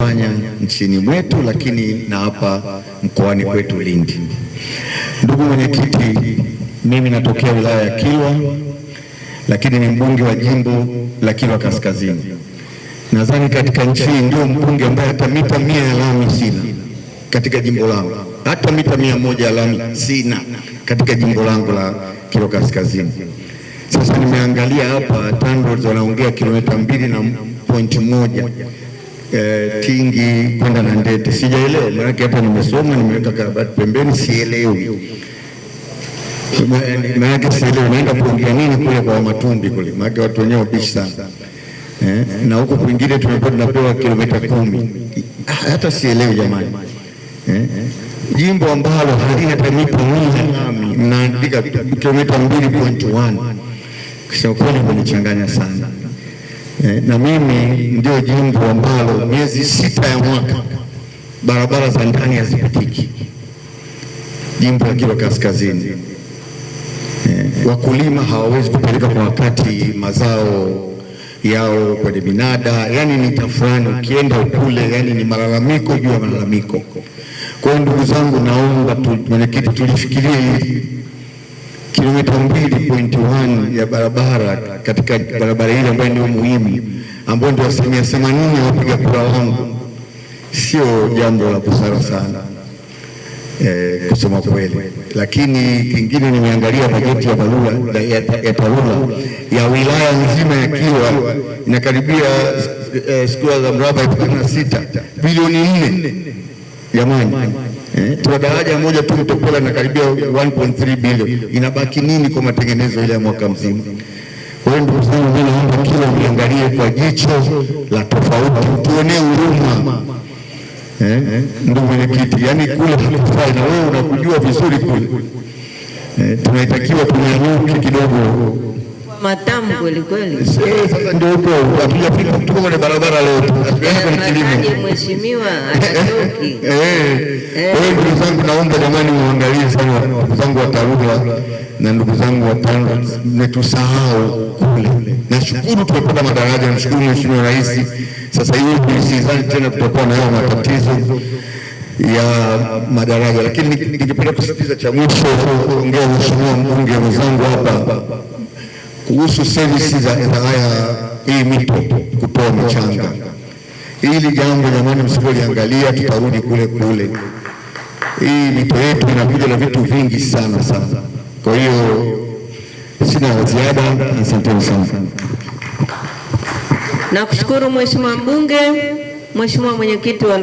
fanya nchini mwetu, lakini na hapa mkoani kwetu Lindi. Ndugu mwenyekiti, mimi natokea wilaya ya Kilwa, lakini ni mbunge wa jimbo la Kilwa Kaskazini. Nadhani katika nchi hii ndio mbunge ambaye hata mita 100 ya lami sina katika jimbo langu, hata mita 100 ya lami sina katika jimbo langu la Kilwa Kaskazini. Sasa nimeangalia hapa TANROADS wanaongea kilomita 2.1 Tingi kwenda na Ndete. Sijaelewa, maana hapa nimesoma, nimeweka karabati pembeni, sielewi. Maana sielewi naenda kuongea nini kule kwa Matumbi kule, maana watu wenyewe wabishi sana. Na huko kwingine tumekuwa tunapewa kilomita 10. Hata sielewi jamani. Jimbo ambalo halina mita 100 mnaandika kilomita 2.1. Kisha kweli kunichanganya sana. Na mimi ndio jimbo ambalo miezi 6 ya mwaka barabara za ndani hazipitiki. Jimbo la Kilwa Kaskazini. Wakulima hawawezi kupeleka kwa wakati mazao yao kwenye minada, yani ni tafurani, ukienda ukule, yani ni malalamiko juu ya malalamiko. Kwa hiyo ndugu zangu, naomba mwenyekiti tulifikirie hili kilomita 2.1 ya barabara katika barabara ile ambayo ndio muhimu, ambayo ndio 80% ya wapiga kura wangu. Sio jambo la busara sana kusema kweli. Lakini kingine, nimeangalia bajeti ya TARURA ya wilaya nzima ya Kilwa inakaribia square za mraba 26 bilioni 4. Jamani, tuna daraja moja tu Mtopola inakaribia 1.3 bilioni. Inabaki nini kwa matengenezo ile ya mwaka mzima? Kwa hiyo ndugu zangu, mimi naomba Kilwa niangalie kwa jicho la tofauti, tuonee huruma. Ndugu mwenyekiti, yani kule hakufai, na wewe unakujua vizuri kule. Tunatakiwa tunyanyuke kidogo. Matamu kweli kweli. Sasa ndio huko hatuja tuko kwenye barabara leo. Hatujaanza kwenye kilimo. Mheshimiwa atatoki. Ndugu zangu, naomba jamani muangalie sana ndugu zangu wa TARURA na ndugu zangu wa TANROADS, mmetusahau kule. Nashukuru tumepata madaraja, nashukuru Mheshimiwa Rais. Sasa hivi sidhani tena tutakuwa na hayo matatizo ya madaraja, lakini ningependa kusisitiza cha mwisho kuongea Mheshimiwa mbunge mwenzangu hapa kuhusu services za hii mito kutoa mchanga. Hili jambo jamani, msipoliangalia tutarudi kule kule. Hii mito yetu inakuja na vitu vingi sana sana. Kwa hiyo sina ziada, asante sana. Nakushukuru Mheshimiwa mbunge. Mheshimiwa mwenyekiti wa